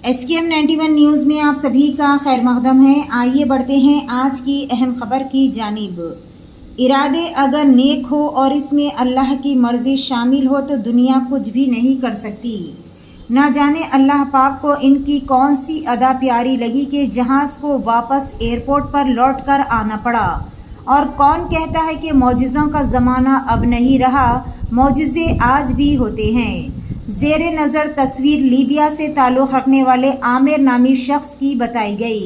SKM 91 news में आप सभी का खैर मकदम है। आइए बढ़ते हैं आज की अहम खबर की जानिब। इरादे अगर नेक हो और इसमें अल्लाह की मर्ज़ी शामिल हो तो दुनिया कुछ भी नहीं कर सकती। ना जाने अल्लाह पाक को इनकी कौन सी अदा प्यारी लगी कि जहाज़ को वापस एयरपोर्ट पर लौट कर आना पड़ा। और कौन कहता है कि मौजिज़ों का ज़माना अब नहीं रहा, मौजिज़े आज भी होते हैं। ज़ेरे नज़र तस्वीर लीबिया से ताल्लुक़ रखने वाले आमिर नामी शख्स की बताई गई।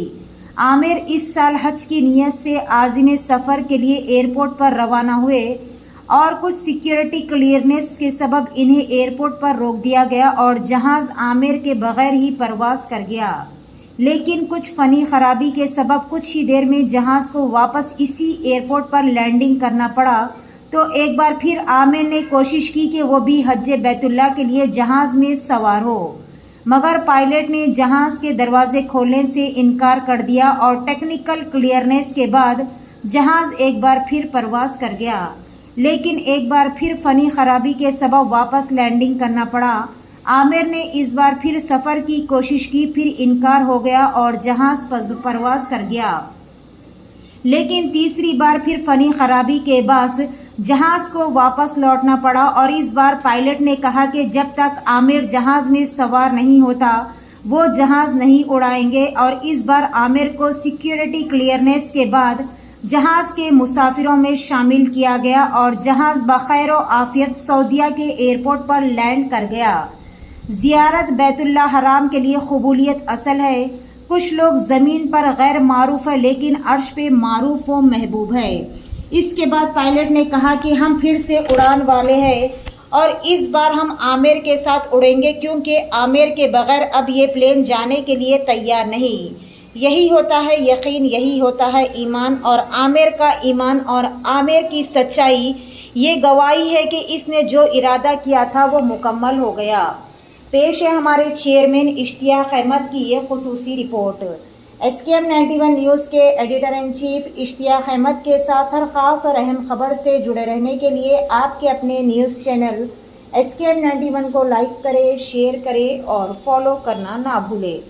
आमिर इस साल हज की नीयत से आज़िम सफ़र के लिए एयरपोर्ट पर रवाना हुए और कुछ सिक्योरिटी क्लियरेंस के सबब इन्हें एयरपोर्ट पर रोक दिया गया और जहाज़ आमिर के बगैर ही परवास कर गया। लेकिन कुछ फ़नी ख़राबी के सबब कुछ ही देर में जहाज़ को वापस इसी एयरपोर्ट पर लैंडिंग करना पड़ा। तो एक बार फिर आमिर ने कोशिश की कि वो भी हज बैतुल्लाह के लिए जहाज़ में सवार हो, मगर पायलट ने जहाज़ के दरवाजे खोलने से इनकार कर दिया और टेक्निकल क्लियरेंस के बाद जहाज़ एक बार फिर परवास कर गया। लेकिन एक बार फिर फ़नी ख़राबी के सबब वापस लैंडिंग करना पड़ा। आमिर ने इस बार फिर सफ़र की कोशिश की, फिर इनकार हो गया और जहाज़ परवास कर गया। लेकिन तीसरी बार फिर फ़नी ख़राबी के बाद जहाज़ को वापस लौटना पड़ा और इस बार पायलट ने कहा कि जब तक आमिर जहाज़ में सवार नहीं होता वो जहाज़ नहीं उड़ाएंगे। और इस बार आमिर को सिक्योरिटी क्लियरेंस के बाद जहाज़ के मुसाफिरों में शामिल किया गया और जहाज़ बखैर आफियत सऊदीया के एयरपोर्ट पर लैंड कर गया। ज़ियारत बैतुल्लाह हराम के लिए कबूलियत असल है। कुछ लोग ज़मीन पर गैर मारूफ है लेकिन अर्श पे मारूफ व महबूब है। इसके बाद पायलट ने कहा कि हम फिर से उड़ान वाले हैं और इस बार हम आमिर के साथ उड़ेंगे क्योंकि आमिर के बगैर अब ये प्लेन जाने के लिए तैयार नहीं। यही होता है यकीन, यही होता है ईमान और आमिर का ईमान और आमिर की सच्चाई ये गवाही है कि इसने जो इरादा किया था वो मुकम्मल हो गया। पेश है हमारे चेयरमैन इश्तियाक अहमद की ये खुसूसी रिपोर्ट। SKM 91 न्यूज़ के editor in chief Ishtiaq Ahmed के साथ हर ख़ास और अहम खबर से जुड़े रहने के लिए आपके अपने न्यूज़ चैनल SKM 91 को लाइक करें, शेयर करें और फॉलो करना ना भूलें।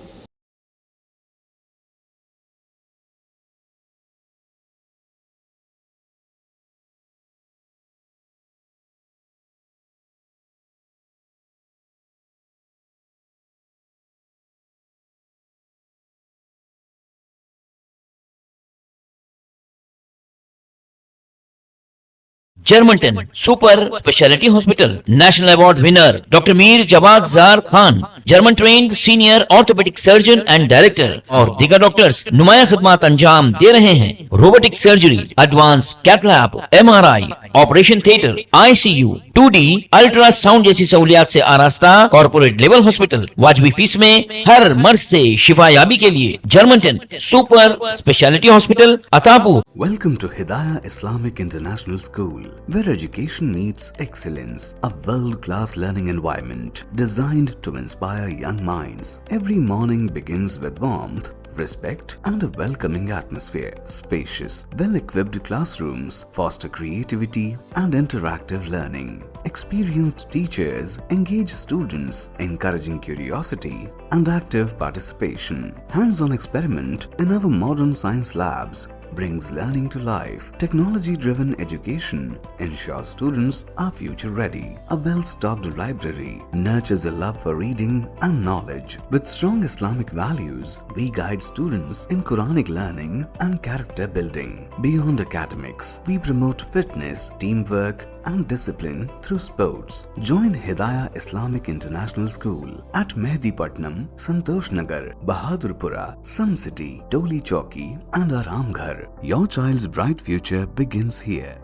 Germantown Super Speciality Hospital National Award winner Dr. Mir Jawad Zar Khan, German trained senior orthopedic surgeon and director और दीगर डॉक्टर्स नुमाया खिदमत अंजाम दे रहे हैं। Robotic surgery, advance cath lab, MRI, operation theatre, ICU, 2D ultrasound जैसी सहूलियात से आरास्ता कॉर्पोरेट लेवल हॉस्पिटल वाजबी फीस में हर मर्ज से शिफायाबी के लिए जर्मनटन सुपर स्पेशलिटी हॉस्पिटल अतापू। Welcome to Hidayah Islamic International School, where education meets excellence, a world-class learning environment designed to inspire young minds. Every morning begins with warmth, respect and a welcoming atmosphere. Spacious, well-equipped classrooms foster creativity and interactive learning. Experienced teachers engage students, encouraging curiosity and active participation. Hands-on experiment in our modern science labs brings learning to life. Technology-driven education ensures students are future-ready. A well-stocked library nurtures a love for reading and knowledge. With strong Islamic values, we guide students in Quranic learning and character building. Beyond academics, we promote fitness, teamwork, and discipline through sports. Join Hidayah Islamic International School at Mehdipatnam, Santosh Nagar, Bahadurpura, Sun City, Toli Chowki, and Aramghar. Your child's bright future begins here.